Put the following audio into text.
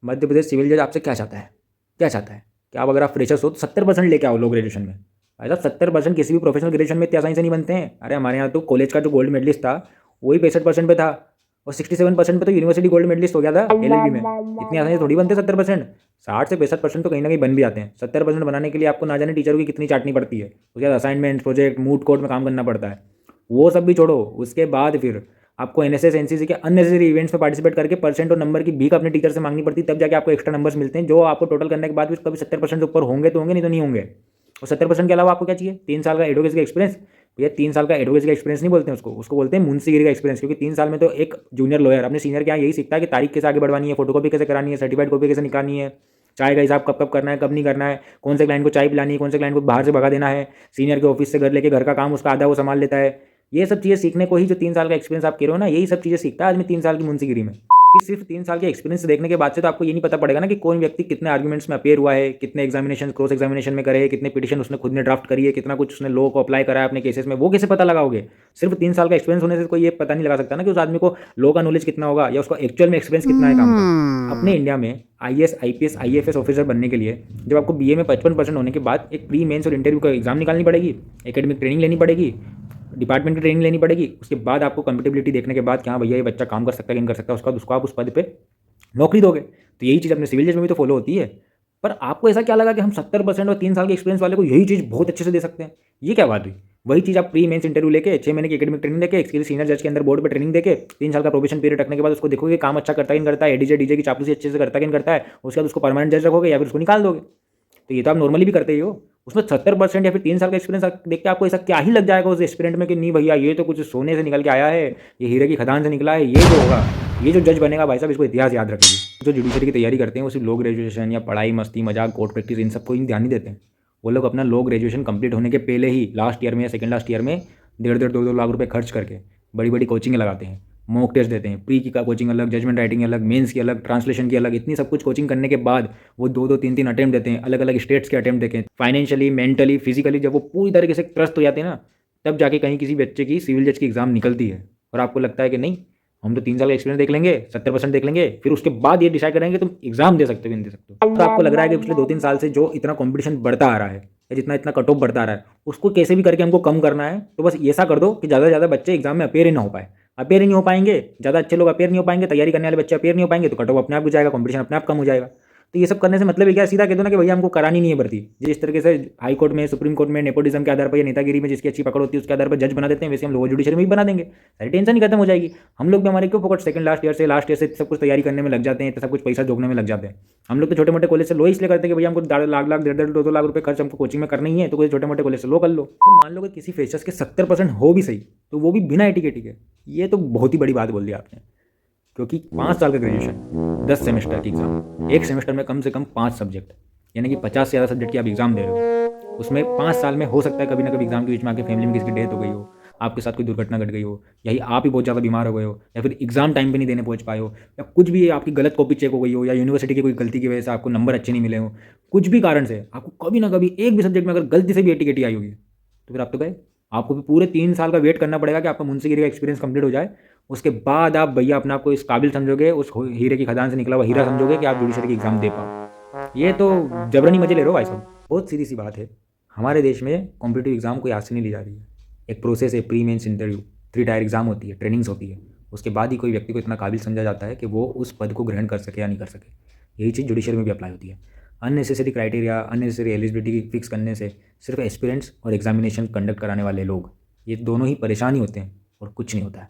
Madhya Pradesh civil जज आपसे क्या चाहता है? क्या चाहता है कि आप अगर आप फ्रेशर्स हो तो 70% लेके आओ लो ग्रेजुएशन में। भाई साहब 70% किसी भी प्रोफेशनल ग्रेजुएशन में इतनी आसानी से नहीं बनते हैं। अरे हमारे यहाँ तो कॉलेज का जो गोल्ड मेडलिस्ट था वही 65% पे था और 67% पे तो यूनिवर्सिटी गोल्ड मेडलिस्ट हो गया था एलएलबी में। इतनी आसानी से थोड़ी बनते 70%। 60 से 65% तो कहीं ना कहीं बन भी आते हैं। 70% बनाने के लिए आपको ना जाने टीचरों की कितनी चाटनी पड़ती है, उसके बाद असाइनमेंट, प्रोजेक्ट, मूड कोर्ट में काम करना पड़ता है। वो सब भी छोड़ो, उसके बाद फिर आपको एनएसएस एनसीसी के अननेसेसरी इवेंट्स में पार्टिसिपेट करके परसेंट और नंबर की भीख अपने टीचर से मांगनी पड़ती है, तब जाके आपको एक्स्ट्रा नंबर्स मिलते हैं, जो आपको टोटल करने के बाद भी कभी 70% से ऊपर होंगे तो होंगे, नहीं तो नहीं होंगे। और 70% के अलावा आपको क्या चाहिए? 3 साल का एडवोकेसी का एक्सपीरियंस। भैया 3 साल का एडवोकेसी का एक्सपीरियंस नहीं बोलते हैं उसको, उसको बोलते हैं मुंशीगिरी का एक्सपीरियंस। क्योंकि 3 साल में तो एक जूनियर लॉयर अपने सीनियर के यहाँ यही सीखता है कि तारीख कैसे आगे बढ़वानी है, फोटोकॉपी कैसे करानी है, सर्टिफाइड कॉपी कैसे निकालनी है, चाय का हिसाब कब कब करना है, कब नहीं करना है, कौन से क्लाइंट को चाय पिलानी है, कौन से क्लाइंट को बाहर से भगा देना है, सीनियर के ऑफिस से घर लेके घर का काम उसका आधा वो संभाल लेता है। ये सब चीज़ें सीखने को ही जो 3 साल का एक्सपीरियंस आप कह रहे हो ना, यही सब चीज़ें सीखता है आदमी 3 साल की मुंशीगिरी में। कि सिर्फ 3 साल के एक्सपीरियंस देखने के बाद से तो आपको ये नहीं पता पड़ेगा ना कि कौन व्यक्ति कितने आर्ग्यूमेंट्स में अपेयर हुआ है, कितने एग्जामिनेशन क्रॉस एग्जामिनेशन में करे, कितने पिटिशन उसने खुद ने ड्राफ्ट करी है, कितना कुछ उसने लॉ को अप्लाई करा है अपने केसेस में, वो कैसे पता लगाओगे? सिर्फ 3 साल का एक्सपीरियंस होने से कोई ये पता नहीं लगा सकता ना कि उस आदमी को लॉ का नॉलेज कितना होगा या उसको एक्चुअल में एक्सपीरियंस कितना है काम का। अपने इंडिया में आईएएस आईपीएस आईएफएस ऑफिसर बनने के लिए जब आपको बीए में 55% होने के बाद एक प्री मेंस और इंटरव्यू का एग्जाम निकालनी पड़ेगी, एकेडमिक ट्रेनिंग लेनी पड़ेगी, डिपार्टमेंट की ट्रेनिंग लेनी पड़ेगी। उसके बाद आपको कंपेटेबिलिटी देखने के बाद कि हाँ भैया ये बच्चा काम कर सकता है कि नहीं कर सकता, उसका उसको आप उस पद पे नौकरी दोगे। तो यही चीज़ अपने सिविल जज में भी तो फॉलो होती है। पर आपको ऐसा क्या लगा कि हम 70% और 3 साल के एक्सपीरियंस वाले को यही चीज़ बहुत अच्छे से दे सकते हैं? ये क्या बात हुई? वही चीज़ आप प्री मेंस इंटरव्यू लेके 6 महीने की एकेडमिक ट्रेनिंग लेके स्किल सीनियर जज के अंदर बोर्ड पर ट्रेनिंग देके 3 साल का प्रोबेशन पीरियड रखने के बाद उसको देखोगे काम अच्छा करता है कि नहीं करता है, एडीजे डीजे की चापलूसी अच्छे से करता है कि नहीं करता है, उसके बाद उसको परमानेंट जज रखोगे या फिर उसको निकाल दोगे। तो ये तो आप नॉर्मली भी करते ही हो। उसमें 70% या फिर 3 साल का एक्सपीरियंस देख के आपको ऐसा क्या ही लग जाएगा उस एस्पिरेंट में कि नहीं भैया ये तो कुछ सोने से निकल के आया है, ये हीरे की खदान से निकला है, ये जो होगा, ये जो जज बनेगा भाई साहब इसको इतिहास याद रखेगी। जो जुडिशरी की तैयारी करते हैं वो सिर्फ लो ग्रेजुएशन या पढ़ाई मस्ती मजाक कोर्ट प्रैक्टिस इन सबको ही ध्यान नहीं देते हैं। वो लोग अपना लो ग्रेजुएशन कंप्लीट होने के पहले ही लास्ट ईयर में या सेकंड लास्ट ईयर में 1.5 2 लाख रुपए खर्च करके बड़ी बड़ी कोचिंग लगाते हैं, मॉक टेस्ट देते हैं, प्री की का कोचिंग अलग, जजमेंट राइटिंग अलग, मेंस की अलग, ट्रांसलेशन की अलग, इतनी सब कुछ कोचिंग करने के बाद वो 2 3 3 अटेम्प्ट देते हैं, अलग अलग स्टेट्स के अटेम्प्ट देते हैं। फाइनेंशियली मेंटली फिजिकली जब वो पूरी तरीके से त्रस्त हो जाते हैं ना, तब जाके कहीं किसी बच्चे की सिविल जज की एग्जाम निकलती है। और आपको लगता है कि नहीं हम तो 3 साल का एक्सपीरियंस देख लेंगे, 70% देख लेंगे, फिर उसके बाद ये डिसाइड करेंगे तुम एग्जाम दे सकते हो नहीं दे सकते हो। तो आपको लग रहा है कि पिछले 2 3 साल से जो इतना कॉम्पिटिशन बढ़ता आ रहा है या जितना इतना कट ऑफ बढ़ता आ रहा है उसको कैसे भी करके हमको कम करना है। तो बस ऐसा कर दो कि ज़्यादा से ज़्यादा बच्चे एग्जाम में अपेयर ही ना हो पाए। अपेयर ही नहीं हो पाएंगे, ज़्यादा अच्छे लोग अपेयर नहीं हो पाएंगे, तैयारी करने वाले बच्चे अपेयर नहीं हो पाएंगे, तो कट ऑफ अपने आप हो जाएगा, कॉम्पिटिशन अपने आप कम हो जाएगा। तो ये सब करने से मतलब क्या, सीधा कह दो ना कि भैया हमको करानी नहीं है भर्ती। जिस तरीके से हाई कोर्ट में सुप्रीम कोर्ट में नेपोटिज्म के आधार पर या नेतागिरी में जिसकी अच्छी पकड़ होती है उसके आधार पर जज बना देते हैं, वैसे हम लोअर जुडिशरी में भी बना देंगे, सारी टेंशन ही खत्म हो जाएगी। हम लोग भी हमारे क्यों फोकट सेकंड लास्ट ईयर से सब कुछ तैयारी करने में लग जाते हैं, तो सब कुछ पैसा जोड़ने में लग जाते हैं। हम लोग तो छोटे मोटे कॉलेज से लो इसलिए करते हैं कि भैया हमको लाख लाख 1.5 2 लाख रुपए खर्च हमको कोचिंग में करना ही है, तो कोई छोटे मोटे कॉलेज से लो कर लो। तो मान लो कि किसी फेचर्स के 70% हो भी सही, तो वो भी बिना एटीकेटी के, ये तो बहुत ही बड़ी बात बोल दी आपने। क्योंकि 5 साल का ग्रेजुएशन, 10 सेमेस्टर की एग्ज़ाम, एक सेमेस्टर में कम से कम 5 सब्जेक्ट, यानी कि 50 से ज़्यादा सब्जेक्ट की आप एग्ज़ाम दे रहे हो। उसमें 5 साल में हो सकता है कभी ना कभी एग्ज़ाम के बीच में आपकी फैमिली में किसी की डेथ हो गई हो, आपके साथ कोई दुर्घटना घट गई हो, या आप ही बहुत ज़्यादा बीमार हो गए हो, या फिर एग्ज़ाम टाइम पे नहीं देने पहुंच पाए हो, या कुछ भी आपकी गलत कॉपी चेक हो गई हो, या यूनिवर्सिटी की कोई गलती की वजह से आपको नंबर अच्छे नहीं मिले हो, कुछ भी कारण से आपको कभी ना कभी एक भी सब्जेक्ट में अगर गलती से भी एटीकेटी आई होगी तो फिर आप तो गए। आपको भी पूरे 3 साल का वेट करना पड़ेगा कि आपका मुंशीगिरी का एक्सपीरियंस कंप्लीट हो जाए। उसके बाद आप भैया अपने आप को इस काबिल समझोगे, उस हीरे की खदान से निकला हुआ हीरा समझोगे कि आप जुडिशरी की एग्जाम दे पाओ। ये तो जबरनी मजे ले रहे हो भाई साहब। बहुत सीधी सी बात है, हमारे देश में कॉम्पिटिटिव एग्जाम कोई आज से नहीं ली जा रही है। एक प्रोसेस है, pre mains interview, 3 tier exam होती है, ट्रेनिंग्स होती है, उसके बाद ही कोई व्यक्ति को इतना काबिल समझा जाता है कि वो उस पद को ग्रहण कर सके या नहीं कर सके। यही चीज़ जुडिशरी में भी अप्लाई होती है। Unnecessary criteria, unnecessary eligibility fix करने से सिर्फ एस्पिरेंट्स और एग्जामिनेशन कंडक्ट कराने वाले लोग, ये दोनों ही परेशान ही होते हैं और कुछ नहीं होता है।